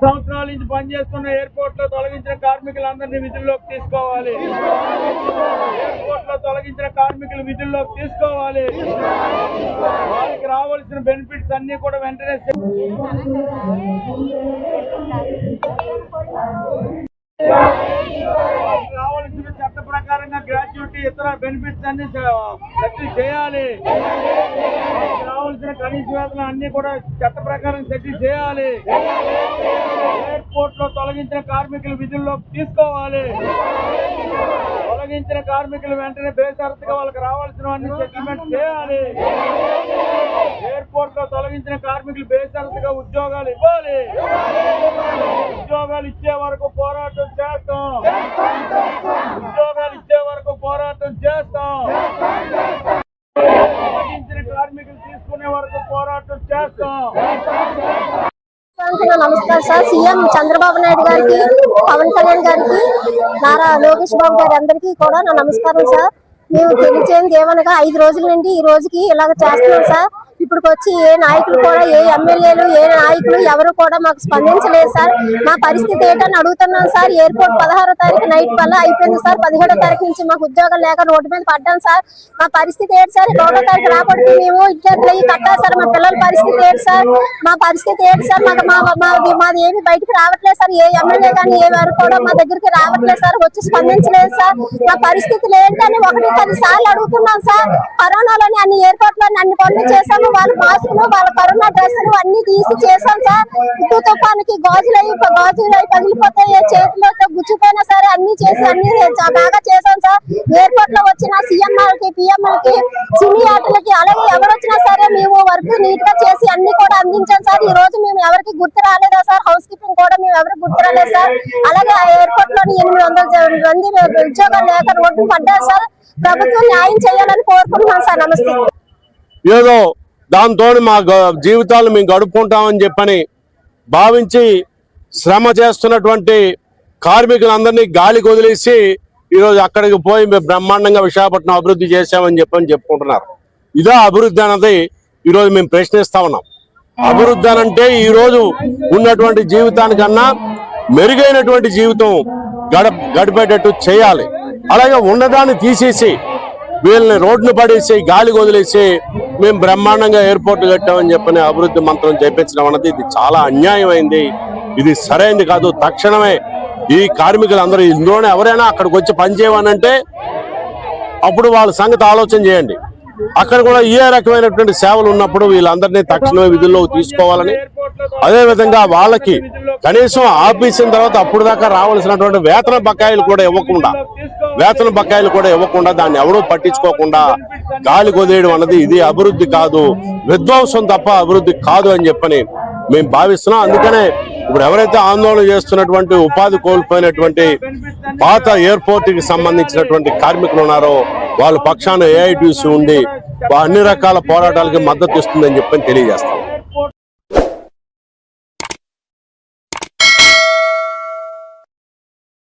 సంవత్సరాల నుంచి పనిచేస్తున్న ఎయిర్పోర్ట్ లో తొలగించిన కార్మికులందరినీ విధుల్లోకి తీసుకోవాలి. ఎయిర్పోర్ట్ లో తొలగించిన కార్మికులు విధుల్లోకి తీసుకోవాలి. వాళ్ళకి రావాల్సిన బెనిఫిట్స్ అన్ని కూడా వెంటనే రావాల్సిన చట్ట ప్రకారంగా గ్రాట్యుటీ ఇతర బెనిఫిట్స్ అన్ని సెటిల్ చేయాలి. రావాల్సిన కనీస వేతనం అన్ని కూడా చట్ట ప్రకారం సెటిల్ చేయాలి. ఎయిర్పోర్ట్ లో తొలగించిన కార్మికులు విధుల్లోకి తీసుకోవాలి. తొలగించిన కార్మికులు వెంటనే బేషరతుగా వాళ్ళకి రావాల్సినవన్నీ సెటిల్మెంట్ చేయాలి. ఎయిర్పోర్ట్ లో తొలగించిన కార్మికులు బేషరతుగా ఉద్యోగాలు ఇవ్వాలి. ఉద్యోగాలు ఇచ్చే వరకు పోరాటం చేస్తాం. ఉద్యోగాలు ఇచ్చే వరకు పోరాటం చేస్తాం. తొలగించిన కార్మికులు తీసుకునే వరకు పోరాటం చేస్తాం. నమస్కారం సార్. సీఎం చంద్రబాబు నాయుడు గారికి, పవన్ కళ్యాణ్ గారికి, నారా లోకేష్ బాబు గారి అందరికీ కూడా నా నమస్కారం సార్. మేము తెలియచేయండి ఏమనగా 5 రోజుల నుండి ఈ రోజుకి ఇలాగ చేస్తున్నాం సార్. ఇప్పుడు వచ్చి ఏ నాయకులు కూడా, ఏ ఎమ్మెల్యేలు, ఏ నాయకులు ఎవరు కూడా మాకు స్పందించలేదు సార్. మా పరిస్థితి ఏంటని అడుగుతున్నాం సార్. ఎయిర్పోర్ట్ 16వ తారీఖు నైట్ వల్ల అయిపోయింది సార్. 17వ తారీఖు నుంచి మాకు ఉద్యోగాలు లేక రోడ్డు మీద పడ్డాం సార్. మా పరిస్థితి ఏంటి సార్? 1వ తారీఖు రాబట్టి మేము ఇద్దరు కట్టాలి సార్. మా పిల్లల పరిస్థితి ఏంటి సార్? మా పరిస్థితి ఏంటి సార్? మాది ఏమి బయటకు రావట్లేదు సార్. ఏ ఎమ్మెల్యే కానీ ఏ వారు కూడా మా దగ్గరికి రావట్లేదు సార్. వచ్చి స్పందించలేదు సార్. మా పరిస్థితులు ఏంటని 1-10 సార్లు అడుగుతున్నాం సార్. కరోనాలోని అన్ని ఎయిర్పోర్ట్లోని అన్ని పనులు చేశాము. వాళ్ళ మాస్కులు, వాళ్ళ కరోనా డ్రెస్సులు అన్ని తీసి చేశాం సార్. ఉప్పు తుఫానికి గాజులు పగిలిపోతాయి, చేతిలో గుచ్చిపోయినా సరే అన్ని చేసి అన్ని బాగా చేశాం సార్. ఎయిర్పోర్ట్ లో వచ్చిన సీఎంలకి, పిఎంలకి, సినీ ఆటలకి, అలాగే ఎవరు వచ్చినా సరే మేము వర్క్ నీట్ గా చేసి అన్ని కూడా అందించాం సార్. ఈ రోజు మేము ఎవరికి గుర్తు రాలేదా సార్? హౌస్ కీపింగ్ కూడా మేము ఎవరికి గుర్తు రాలేదు సార్. అలాగే ఆ ఎయిర్పోర్ట్ లోని 800 మంది ఉద్యోగాలు లేక రోడ్డు పడ్డారు సార్. ప్రభుత్వం న్యాయం చేయాలని కోరుకుంటున్నాం సార్. నమస్తే. ఏదో దాంతో మా జీవితాలు మేము గడుపుకుంటామని చెప్పని భావించి శ్రమ చేస్తున్నటువంటి కార్మికులందరినీ గాలికి వదిలేసి ఈరోజు అక్కడికి పోయి మేము బ్రహ్మాండంగా విశాఖపట్నం అభివృద్ధి చేశామని చెప్పుకుంటున్నారు. ఇదా అభివృద్ధి అన్నది ఈరోజు మేము ప్రశ్నిస్తా ఉన్నాం. అభివృద్ధి అనంటే ఈరోజు ఉన్నటువంటి జీవితానికన్నా మెరుగైనటువంటి జీవితం గడిపేటట్టు చేయాలి. అలాగే ఉన్నదాన్ని తీసేసి వీళ్ళని రోడ్డును పడేసి గాలికి వదిలేసి మేము బ్రహ్మాండంగా ఎయిర్పోర్ట్ కట్టామని చెప్పని అభివృద్ధి మంత్రం చేపించడం అన్నది ఇది చాలా అన్యాయమైంది. ఇది సరైనది కాదు. తక్షణమే ఈ కార్మికులందరూ ఇందులోనే ఎవరైనా అక్కడికి వచ్చి పనిచేయమనంటే అప్పుడు వాళ్ళ సంగతి ఆలోచన చేయండి. అక్కడ కూడా ఏ రకమైనటువంటి సేవలు ఉన్నప్పుడు వీళ్ళందరినీ తక్షణమే విధుల్లోకి తీసుకోవాలని, అదేవిధంగా వాళ్ళకి కనీసం ఆఫీసిన తర్వాత అప్పుడు దాకా రావాల్సినటువంటి వేతన బకాయిలు కూడా ఇవ్వకుండా దాన్ని ఎవరూ పట్టించుకోకుండా గాలి కొదేయడం అన్నది ఇది అభివృద్ధి కాదు, విధ్వంసం తప్ప అభివృద్ధి కాదు అని చెప్పని మేము భావిస్తున్నాం. అందుకనే ఇప్పుడు ఎవరైతే ఆందోళన చేస్తున్నటువంటి ఉపాధి కోల్పోయినటువంటి పాత ఎయిర్పోర్ట్ కి సంబంధించినటువంటి కార్మికులు ఉన్నారో వాళ్ళ పక్షాన ఏఐటీసీ ఉండి అన్ని రకాల పోరాటాలకి మద్దతు ఇస్తుందని చెప్పని తెలియజేస్తాం.